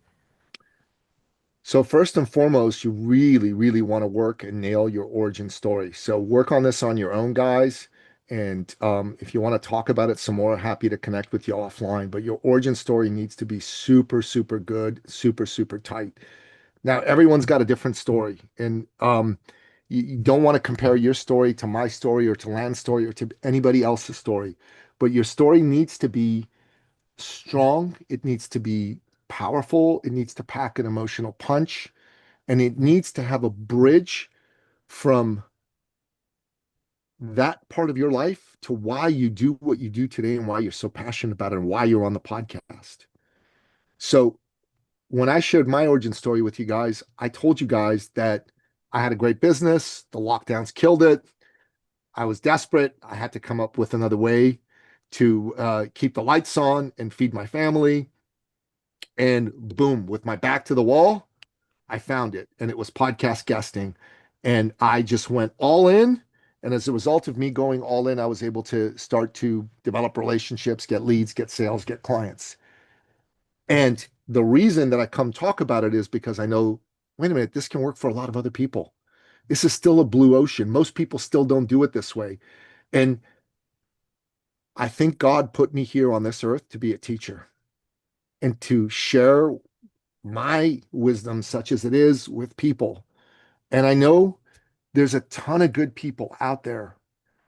So first and foremost, you really, really want to work and nail your origin story. So work on this on your own, guys. And if you want to talk about it some more, happy to connect with you offline. But your origin story needs to be super, super good, super, super tight. Now, everyone's got a different story, and you don't want to compare your story to my story or to Lan's story or to anybody else's story. But your story needs to be strong. It needs to be powerful. It needs to pack an emotional punch, and it needs to have a bridge from that part of your life to why you do what you do today and why you're so passionate about it and why you're on the podcast. So when I shared my origin story with you guys, I told you guys that I had a great business. The lockdowns killed it. I was desperate. I had to come up with another way to keep the lights on and feed my family. And boom, with my back to the wall, I found it. And it was podcast guesting. And I just went all in. And as a result of me going all in, I was able to start to develop relationships, get leads, get sales, get clients. And the reason that I come talk about it is because I know, wait a minute, this can work for a lot of other people. This is still a blue ocean. Most people still don't do it this way. And I think God put me here on this earth to be a teacher and to share my wisdom, such as it is, with people. And I know there's a ton of good people out there.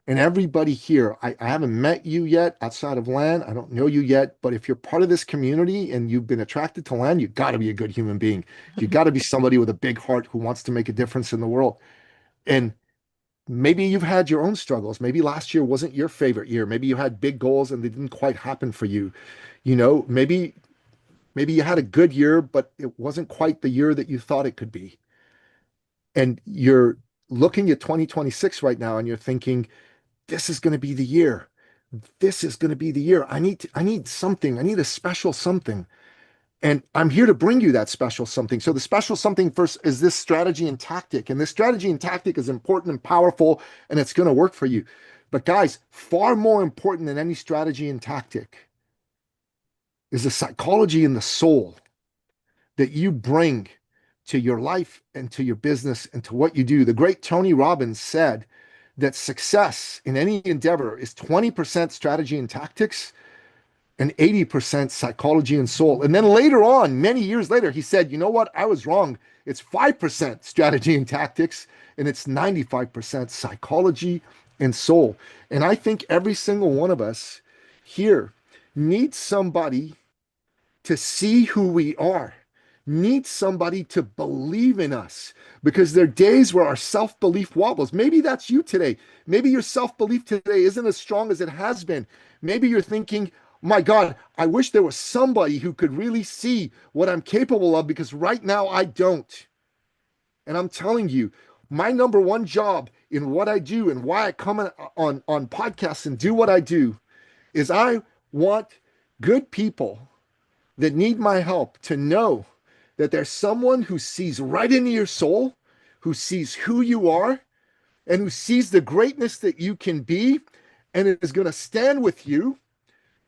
And everybody here, I haven't met you yet outside of Lan. I don't know you yet, but if you're part of this community and you've been attracted to Lan, you got to be a good human being. You got to be somebody with a big heart who wants to make a difference in the world. And maybe you've had your own struggles. Maybe last year wasn't your favorite year. Maybe you had big goals and they didn't quite happen for you. Maybe you had a good year, but it wasn't quite the year that you thought it could be. And you're looking at 2026 right now and you're thinking, this is going to be the year. This is going to be the year. I need something. I need a special something. And I'm here to bring you that special something. So the special something first is this strategy and tactic. And this strategy and tactic is important and powerful, and it's going to work for you. But guys, far more important than any strategy and tactic is the psychology and the soul that you bring to your life and to your business and to what you do. The great Tony Robbins said that success in any endeavor is 20% strategy and tactics and 80% psychology and soul. And then later on, many years later, he said, you know what? I was wrong. It's 5% strategy and tactics, and it's 95% psychology and soul. And I think every single one of us here needs somebody to see who we are, needs somebody to believe in us, because there are days where our self-belief wobbles. Maybe that's you today. Maybe your self-belief today isn't as strong as it has been. Maybe you're thinking, my God, I wish there was somebody who could really see what I'm capable of, because right now I don't. And I'm telling you, my number one job in what I do and why I come on podcasts and do what I do is I want good people that need my help to know that there's someone who sees right into your soul, who sees who you are, and who sees the greatness that you can be, and is going to stand with you,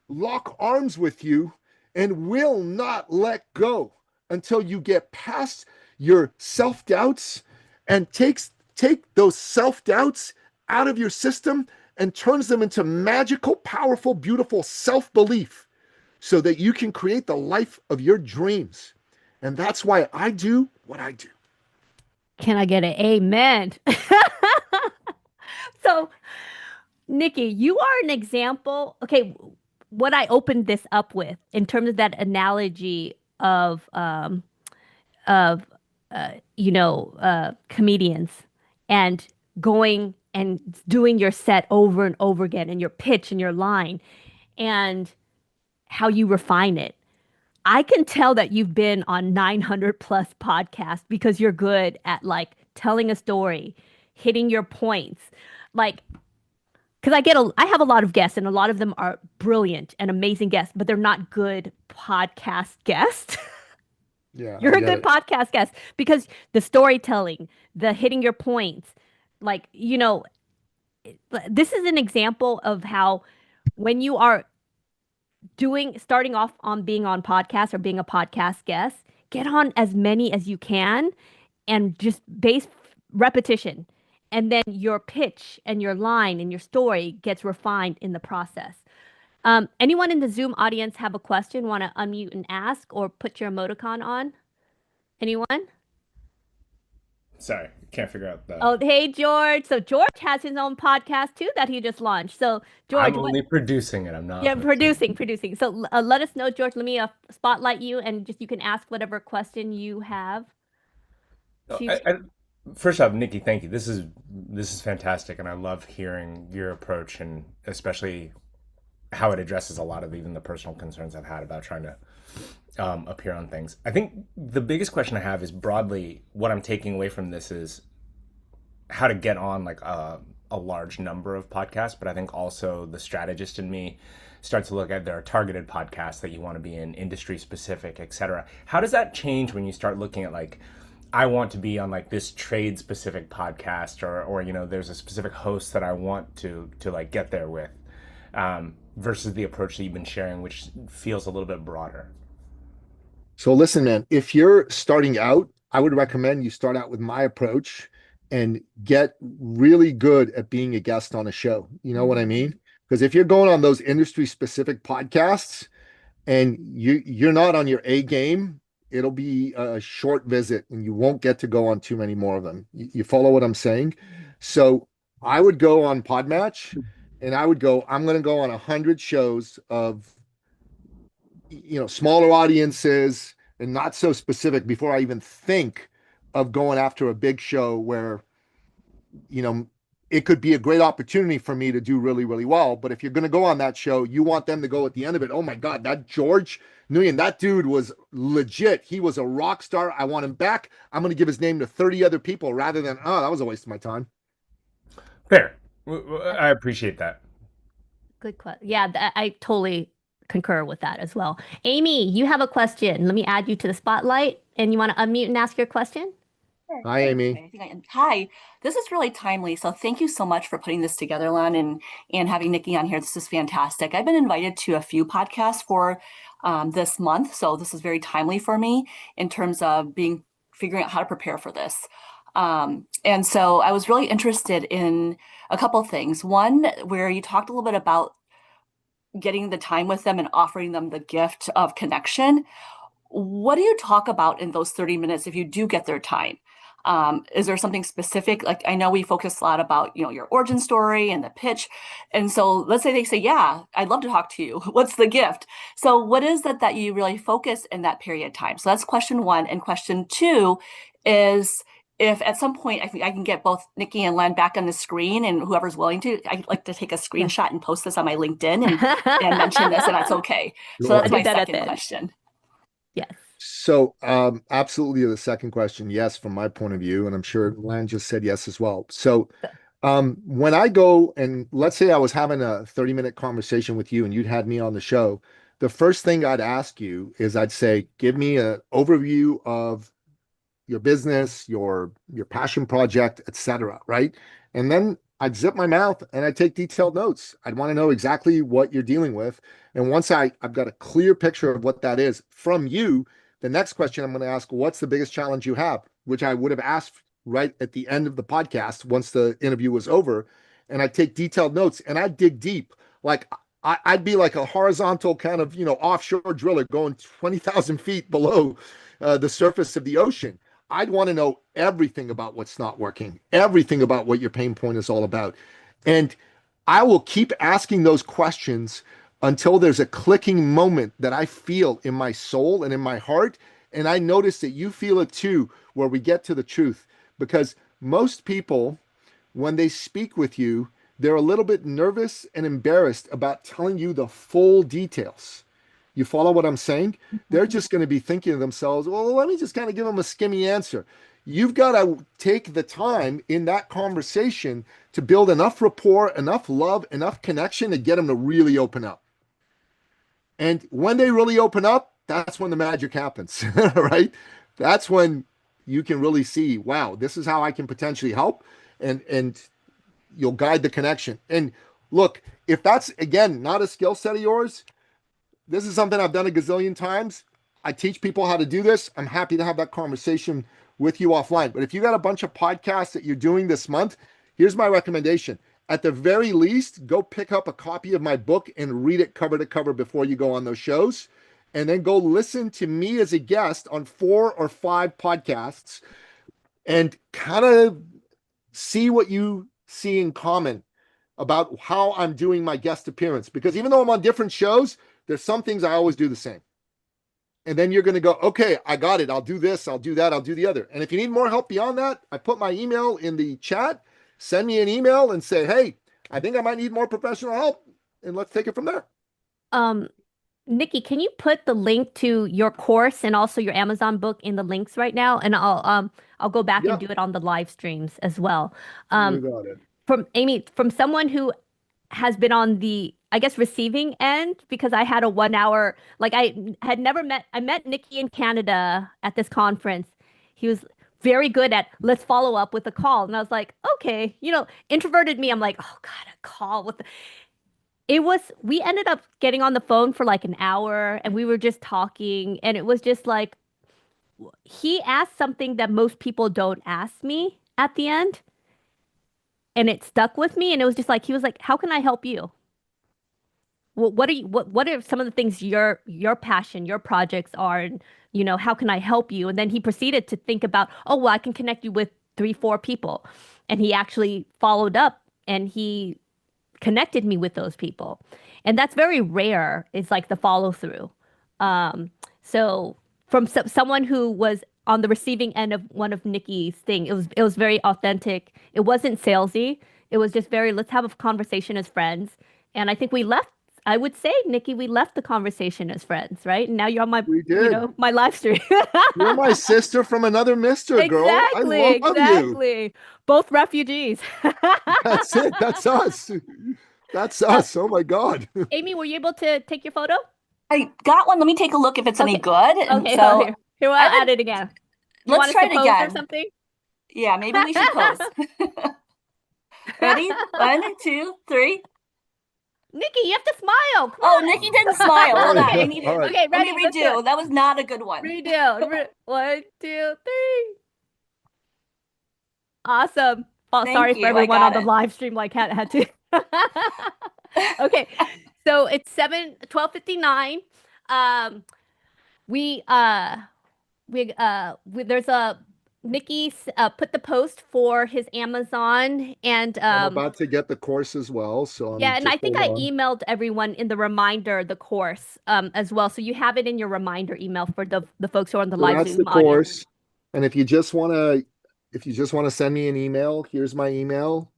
lock arms with you, and will not let go until you get past your self-doubts and take those self-doubts out of your system and turns them into magical, powerful, beautiful self-belief so that you can create the life of your dreams. And that's why I do what I do. Can I get an amen? So, Nikki, you are an example. Okay, what I opened this up with in terms of that analogy of comedians and going and doing your set over and over again and your pitch and your line and how you refine it. I can tell that you've been on 900 plus podcasts because you're good at like telling a story, hitting your points. Like, because I have a lot of guests and a lot of them are brilliant and amazing guests, but they're not good podcast guests. Yeah, I You're a get good it. podcast guest because the storytelling, the hitting your points, like, this is an example of how when you are starting off on being on podcast or being a podcast guest, get on as many as you can and just base repetition. And then your pitch and your line and your story gets refined in the process. Anyone in the Zoom audience have a question, want to unmute and ask or put your emoticon on? Anyone? Sorry, can't figure out the. Oh, hey, George. So George has his own podcast too that he just launched. So I'm George, what? only producing it. I'm not Yeah, hosting. producing. So let us know, George. Let me spotlight you, and just you can ask whatever question you have No, to. first off, Nikki, thank you. This is fantastic, and I love hearing your approach, and especially how it addresses a lot of even the personal concerns I've had about trying to appear on things. I think the biggest question I have is broadly what I'm taking away from this is how to get on like a large number of podcasts, but I think also the strategist in me starts to look at there are targeted podcasts that you want to be in, industry specific, et cetera. How does that change when you start looking at like, I want to be on like this trade specific podcast, or you know, there's a specific host that I want to like get there with, versus the approach that you've been sharing, which feels a little bit broader. So listen, man, if you're starting out, I would recommend you start out with my approach and get really good at being a guest on a show. You know what I mean? Because if you're going on those industry specific podcasts and you're not on your A game, it'll be a short visit and you won't get to go on too many more of them. You follow what I'm saying? So I would go on Podmatch and I would go, I'm going to go on 100 shows of, smaller audiences and not so specific before I even think of going after a big show where, you know, it could be a great opportunity for me to do really, really well. But if you're going to go on that show, you want them to go at the end of it. Oh my God, that George Nguyen, that dude was legit. He was a rock star. I want him back. I'm going to give his name to 30 other people rather than, oh, that was a waste of my time. Fair. I appreciate that. Good question. Yeah, I totally concur with that as well. Amy, you have a question. Let me add you to the spotlight, and you want to unmute and ask your question? Sure. Hi, Amy. Okay, I think I am. Hi, this is really timely. So thank you so much for putting this together, Len, and having Nikki on here. This is fantastic. I've been invited to a few podcasts for this month, so this is very timely for me in terms of figuring out how to prepare for this. And so I was really interested in a couple things. One, where you talked a little bit about getting the time with them and offering them the gift of connection. What do you talk about in those 30 minutes if you do get their time? Is there something specific? Like, I know we focus a lot about, your origin story and the pitch. And so let's say they say, yeah, I'd love to talk to you. What's the gift? So what is that you really focus in that period of time? So that's question one. And question two is, if at some point I think I can get both Nikki and Len back on the screen, and whoever's willing to, I'd like to take a Yeah. screenshot and post this on my LinkedIn and mention this, and that's okay. So Sure. that's Do my that at the second end. question. Yes. So, absolutely the second question, yes, from my point of view, and I'm sure Lan just said yes as well. So, when I go and let's say I was having a 30-minute conversation with you and you'd had me on the show, the first thing I'd ask you is I'd say, give me an overview of your business, your passion project, etc., right? And then I'd zip my mouth and I'd take detailed notes. I'd want to know exactly what you're dealing with. And once I've got a clear picture of what that is from you, the next question I'm going to ask, what's the biggest challenge you have? Which I would have asked right at the end of the podcast once the interview was over. And I'd take detailed notes and I'd dig deep. Like I'd be like a horizontal kind of, offshore driller going 20,000 feet below the surface of the ocean. I'd want to know everything about what's not working, everything about what your pain point is all about. And I will keep asking those questions until there's a clicking moment that I feel in my soul and in my heart. And I notice that you feel it too, where we get to the truth. Because most people, when they speak with you, they're a little bit nervous and embarrassed about telling you the full details. You follow what I'm saying? They're just going to be thinking to themselves, well, let me just kind of give them a skimmy answer. You've got to take the time in that conversation to build enough rapport, enough love, enough connection to get them to really open up. And when they really open up, that's when the magic happens, right? That's when you can really see, wow, this is how I can potentially help. And you'll guide the connection. And look, if that's, again, not a skill set of yours, this is something I've done a gazillion times. I teach people how to do this. I'm happy to have that conversation with you offline. But if you got a bunch of podcasts that you're doing this month, here's my recommendation. At the very least, go pick up a copy of my book and read it cover to cover before you go on those shows. And then go listen to me as a guest on 4 or 5 podcasts and kind of see what you see in common about how I'm doing my guest appearance. Because even though I'm on different shows, there's some things I always do the same. And then you're going to go, okay, I got it. I'll do this. I'll do that. I'll do the other. And if you need more help beyond that, I put my email in the chat. Send me an email and say, hey, I think I might need more professional help. And let's take it from there. Nikki, can you put the link to your course and also your Amazon book in the links right now? And I'll go back and do it on the live streams as well. You got it. from Amy, from someone who has been on the, I guess, receiving end, because I had a 1 hour, like I met Nicky in Canada at this conference. He was very good at let's follow up with a call. And I was like, okay, introverted me, I'm like, oh God, a call with we ended up getting on the phone for like an hour and we were just talking. And it was just like, he asked something that most people don't ask me at the end. And it stuck with me. And it was just like, he was like, how can I help you? What are some of the things your passion, your projects are, and how can I help you? And then he proceeded to think about, oh, well, I can connect you with 3, 4 people. And he actually followed up and he connected me with those people. And that's very rare. It's like the follow through. So from someone who was on the receiving end of one of Nicky's thing, it was very authentic. It wasn't salesy. It was just very, let's have a conversation as friends. And I think we left, I would say, Nicky, we left the conversation as friends, right? And now you're on my, We did. My live stream. You're my sister from another mister, girl. I love you. Exactly. Both refugees. That's it. That's us. That's us. Oh my God. Amy, were you able to take your photo? I got one. Let me take a look if it's any good. And Okay, so here we'll add it again. You let's want us try to it pose again. or something? Yeah, maybe we should pose. Ready? 1, 2, 3. Nicky, you have to smile. Come Oh, on. Nicky didn't smile. Hold on. Okay, I need all right. Okay, Let ready? me Let's do redo. it. That was not a good one. Redo. 1, 2, 3. Awesome. Oh, Thank sorry you. for I everyone got on the it. live stream, like had to. Okay, so it's 12:59. Um, we there's a Nicky put the post for his Amazon and I'm about to get the course as well. So I'm yeah, and I just think hold I on. emailed everyone in the reminder the course as well. So you have it in your reminder email for the folks who are on the So live that's the Zoom audience. course. And if you just want to send me an email, here's my email.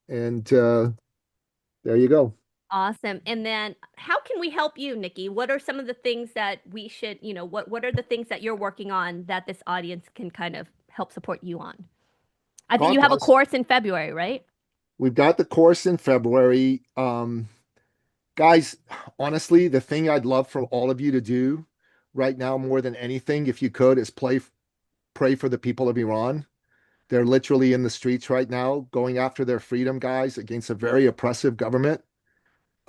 And there you go. Awesome. And then how can we help you, Nicky? What are some of the things that we should, what are the things that you're working on that this audience can kind of help support you on? I think God you have a bless. course in February, right? We've got the course in February. Guys, honestly, the thing I'd love for all of you to do right now, more than anything, if you could, is pray for the people of Iran. They're literally in the streets right now, going after their freedom, guys, against a very oppressive government.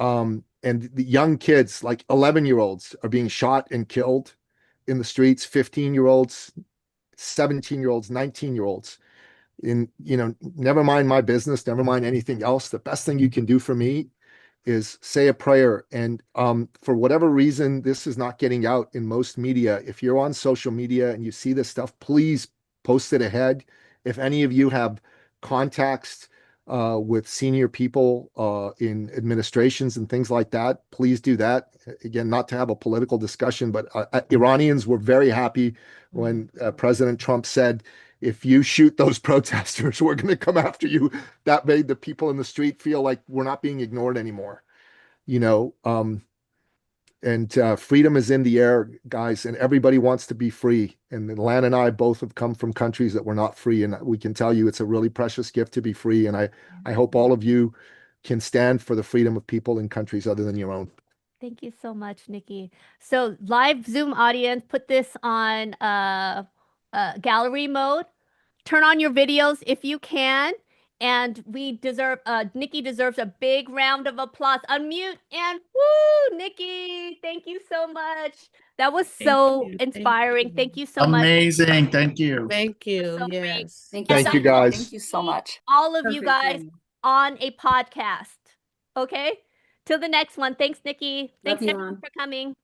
And the young kids, like 11-year-olds, are being shot and killed in the streets, 15-year-olds, 17-year-olds, 19-year-olds. Never mind my business, never mind anything else. The best thing you can do for me is say a prayer. And for whatever reason, this is not getting out in most media. If you're on social media and you see this stuff, please post it ahead. If any of you have contacts with senior people in administrations and things like that, please do that. Again, not to have a political discussion, but Iranians were very happy when President Trump said, if you shoot those protesters, we're going to come after you. That made the people in the street feel like we're not being ignored anymore, you know. And freedom is in the air, guys, and everybody wants to be free. And Lan and I both have come from countries that were not free, and we can tell you it's a really precious gift to be free. And I hope all of you can stand for the freedom of people in countries other than your own. Thank you so much, Nicky. So live Zoom audience, put this on gallery mode. Turn on your videos if you can. And Nicky deserves a big round of applause. Unmute and woo, Nicky. Thank you so much. That was so inspiring. Thank you so much. Amazing. Thank you. Thank you. So great. Yes. Thank you, Thank so you, much. guys. Thank you so much. All of you Perfect, guys Amy. on a podcast. Okay? Till the next one. Thanks, Nicky. Love Thanks you, everyone Lon. for coming.